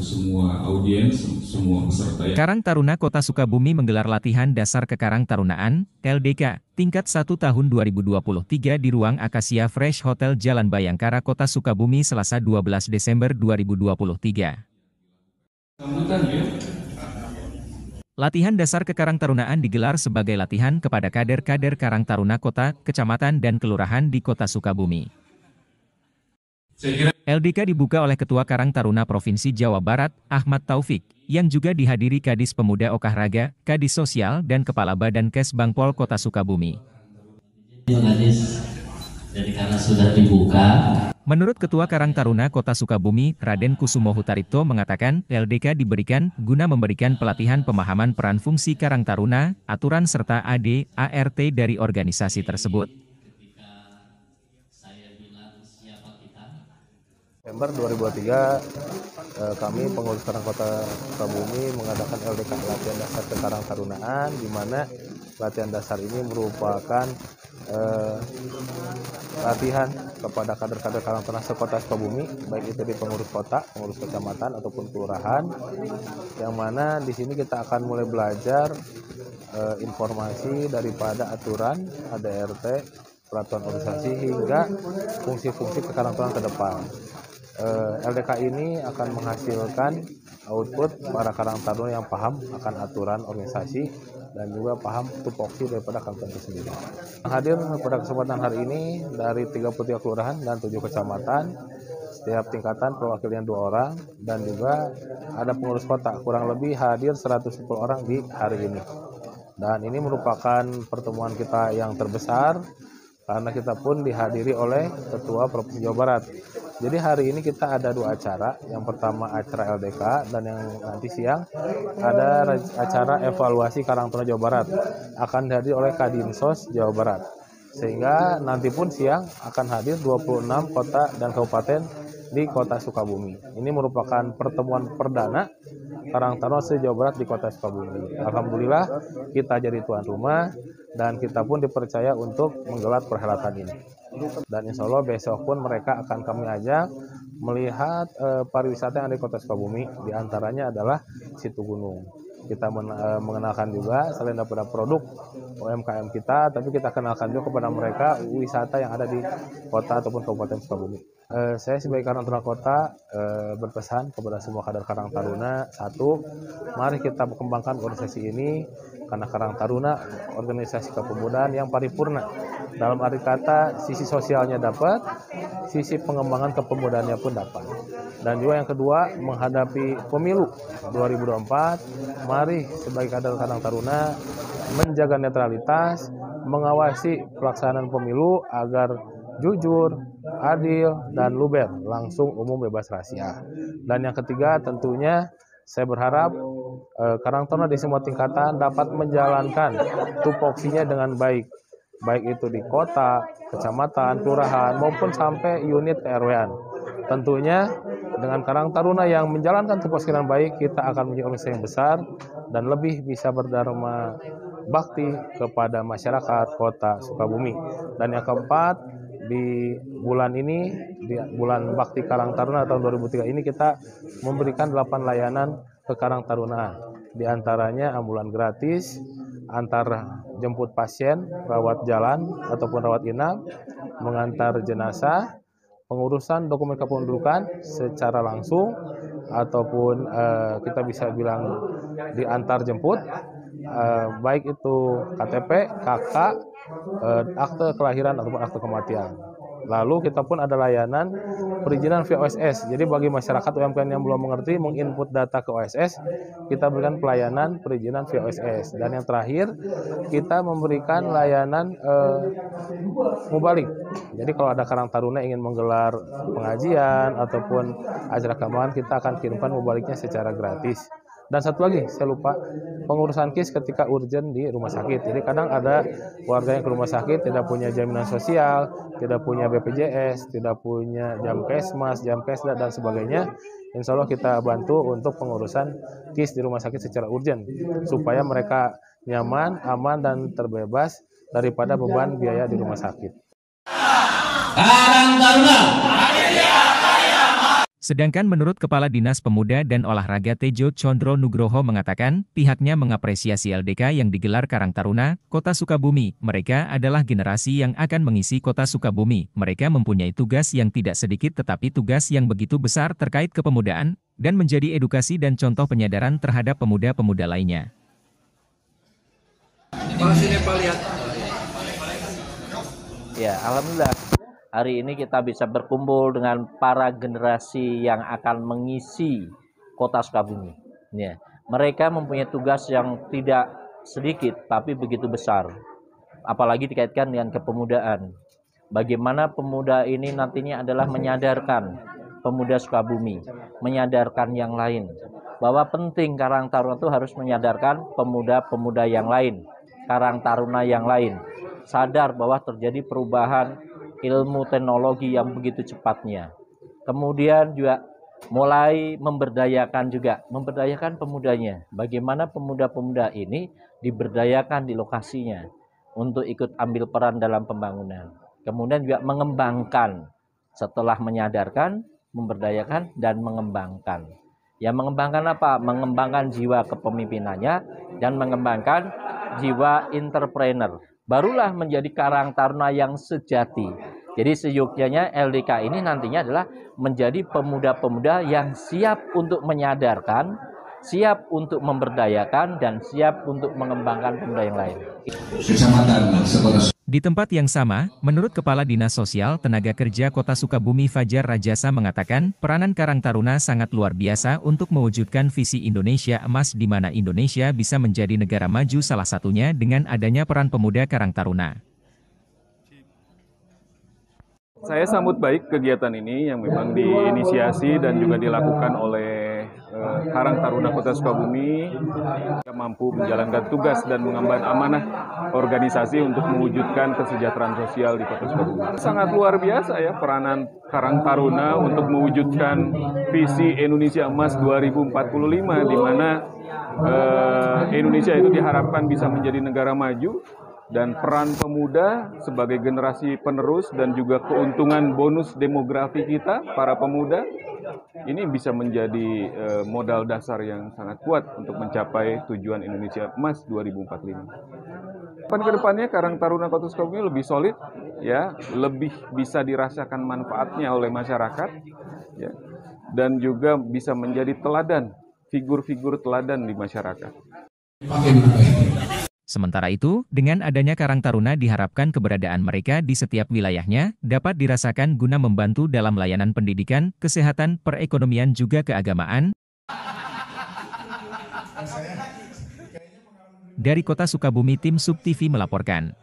semua audiens, semua peserta. Karang Taruna Kota Sukabumi menggelar latihan dasar kekarang tarunaan (LDK) tingkat 1 tahun 2023 di ruang Akasia Fresh Hotel Jalan Bayangkara Kota Sukabumi Selasa 12 Desember 2023. Latihan dasar kekarang tarunaan digelar sebagai latihan kepada kader-kader Karang Taruna Kota, Kecamatan dan Kelurahan di Kota Sukabumi. LDK dibuka oleh Ketua Karang Taruna Provinsi Jawa Barat, Ahmad Taufik, yang juga dihadiri Kadis Pemuda Olahraga, Kadis Sosial dan Kepala Badan Kes Bangpol Kota Sukabumi. Jadi karena sudah dibuka. Menurut Ketua Karang Taruna Kota Sukabumi, Raden Kusumo Hutaripto mengatakan, LDK diberikan guna memberikan pelatihan pemahaman peran fungsi Karang Taruna, aturan serta AD/ART dari organisasi tersebut. Desember 2023 kami pengurus Karang Kota Sukabumi mengadakan LDK latihan dasar kekarang tarunaan, di mana latihan dasar ini merupakan latihan kepada kader-kader Karang Taruna sekota Sukabumi, baik itu di pengurus kota, pengurus kecamatan ataupun kelurahan, yang mana di sini kita akan mulai belajar informasi daripada aturan ADRT, peraturan organisasi hingga fungsi-fungsi kekarang tarunaan ke depan. LDK ini akan menghasilkan output para Karang Taruna yang paham akan aturan organisasi dan juga paham tupoksi daripada Karang Taruna itu sendiri. Hadir pada kesempatan hari ini dari 33 kelurahan dan 7 kecamatan, setiap tingkatan perwakilan 2 orang, dan juga ada pengurus kota, kurang lebih hadir 110 orang di hari ini. Dan ini merupakan pertemuan kita yang terbesar, karena kita pun dihadiri oleh Ketua Provinsi Jawa Barat. Jadi hari ini kita ada 2 acara, yang pertama acara LDK, dan yang nanti siang ada acara evaluasi Karang Taruna Jawa Barat, akan dihadiri oleh Kadinsos Jawa Barat. Sehingga nanti pun siang akan hadir 26 kota dan kabupaten di Kota Sukabumi. Ini merupakan pertemuan perdana Karang Taruna se-Jawa Barat di Kota Sukabumi. Alhamdulillah kita jadi tuan rumah dan kita pun dipercaya untuk menggelar perhelatan ini. Dan insya Allah besok pun mereka akan kami ajak melihat pariwisata yang ada di Kota Sukabumi, diantaranya adalah Situ Gunung. Kita mengenalkan juga selain daripada produk UMKM kita, tapi kita kenalkan juga kepada mereka wisata yang ada di kota ataupun kabupaten Sukabumi. Saya sebagai Karang Taruna Kota berpesan kepada semua kader Karang Taruna, satu, mari kita kembangkan organisasi ini, karena Karang Taruna organisasi kepemudaan yang paripurna. Dalam arti kata, sisi sosialnya dapat, sisi pengembangan kepemudaannya pun dapat. Dan juga yang kedua, menghadapi pemilu 2024, mari sebagai kader Karang Taruna menjaga netralitas, mengawasi pelaksanaan pemilu agar jujur, adil, dan luber, langsung, umum, bebas rahasia. Dan yang ketiga tentunya saya berharap Karang Taruna di semua tingkatan dapat menjalankan tupoksinya dengan baik itu di kota, kecamatan, kelurahan, maupun sampai unit RW-an. Tentunya dengan Karang Taruna yang menjalankan tupoksi dengan baik, kita akan menjadi organisasi yang besar dan lebih bisa berdharma bakti kepada masyarakat Kota Sukabumi. Dan yang keempat, di bulan ini, di bulan Bakti Karang Taruna tahun 2003 ini, kita memberikan 8 layanan ke Karang Taruna. Di antaranya ambulan gratis, antar jemput pasien, rawat jalan ataupun rawat inap, mengantar jenazah, pengurusan dokumen kependudukan secara langsung, ataupun kita bisa bilang diantar jemput, baik itu KTP, KK, akte kelahiran ataupun akte kematian. Lalu kita pun ada layanan perizinan via OSS. Jadi bagi masyarakat UMKM yang belum mengerti menginput data ke OSS, kita berikan pelayanan perizinan via OSS. Dan yang terakhir, kita memberikan layanan mubalik. Jadi kalau ada Karang Taruna ingin menggelar pengajian ataupun acara keagamaan, kita akan kirimkan mubaliknya secara gratis. Dan satu lagi, saya lupa, pengurusan KIS ketika urgent di rumah sakit. Jadi kadang ada warga yang ke rumah sakit tidak punya jaminan sosial, tidak punya BPJS, tidak punya jam kesmas, jam kesda, dan sebagainya. Insya Allah kita bantu untuk pengurusan KIS di rumah sakit secara urgent, supaya mereka nyaman, aman, dan terbebas daripada beban biaya di rumah sakit. Karang Taruna. Sedangkan menurut Kepala Dinas Pemuda dan Olahraga Tejo Condro Nugroho mengatakan, pihaknya mengapresiasi LDK yang digelar Karang Taruna, Kota Sukabumi. Mereka adalah generasi yang akan mengisi Kota Sukabumi. Mereka mempunyai tugas yang tidak sedikit tetapi tugas yang begitu besar terkait kepemudaan, dan menjadi edukasi dan contoh penyadaran terhadap pemuda-pemuda lainnya. Ya, alhamdulillah. Hari ini kita bisa berkumpul dengan para generasi yang akan mengisi Kota Sukabumi. Ya, mereka mempunyai tugas yang tidak sedikit tapi begitu besar. Apalagi dikaitkan dengan kepemudaan. Bagaimana pemuda ini nantinya adalah menyadarkan pemuda Sukabumi, menyadarkan yang lain. Bahwa penting Karang Taruna itu harus menyadarkan pemuda-pemuda yang lain, Karang Taruna yang lain. Sadar bahwa terjadi perubahan ilmu teknologi yang begitu cepatnya. Kemudian juga mulai memberdayakan pemudanya. Bagaimana pemuda-pemuda ini diberdayakan di lokasinya untuk ikut ambil peran dalam pembangunan. Kemudian juga mengembangkan, setelah menyadarkan, memberdayakan, dan mengembangkan. Ya, mengembangkan apa? Mengembangkan jiwa kepemimpinannya dan mengembangkan jiwa entrepreneur. Barulah menjadi Karang Taruna yang sejati. Jadi seyogyanya LDK ini nantinya adalah menjadi pemuda-pemuda yang siap untuk menyadarkan, siap untuk memberdayakan, dan siap untuk mengembangkan pemuda yang lain. Di tempat yang sama, menurut Kepala Dinas Sosial Tenaga Kerja Kota Sukabumi Fajar Rajasa mengatakan, peranan Karang Taruna sangat luar biasa untuk mewujudkan visi Indonesia Emas di mana Indonesia bisa menjadi negara maju, salah satunya dengan adanya peran pemuda Karang Taruna. Saya sambut baik kegiatan ini yang memang diinisiasi dan juga dilakukan oleh Karang Taruna Kota Sukabumi yang mampu menjalankan tugas dan mengemban amanah organisasi untuk mewujudkan kesejahteraan sosial di Kota Sukabumi. Sangat luar biasa ya peranan Karang Taruna untuk mewujudkan visi Indonesia Emas 2045 di mana Indonesia itu diharapkan bisa menjadi negara maju. Dan peran pemuda sebagai generasi penerus dan juga keuntungan bonus demografi kita, para pemuda, ini bisa menjadi modal dasar yang sangat kuat untuk mencapai tujuan Indonesia Emas 2045. Kedepannya Karang Taruna Kota Sukabumi lebih solid, ya, lebih bisa dirasakan manfaatnya oleh masyarakat, ya, dan juga bisa menjadi teladan, figur-figur teladan di masyarakat. Sementara itu, dengan adanya Karang Taruna diharapkan keberadaan mereka di setiap wilayahnya dapat dirasakan guna membantu dalam layanan pendidikan, kesehatan, perekonomian juga keagamaan. Dari Kota Sukabumi, tim Sub TV melaporkan.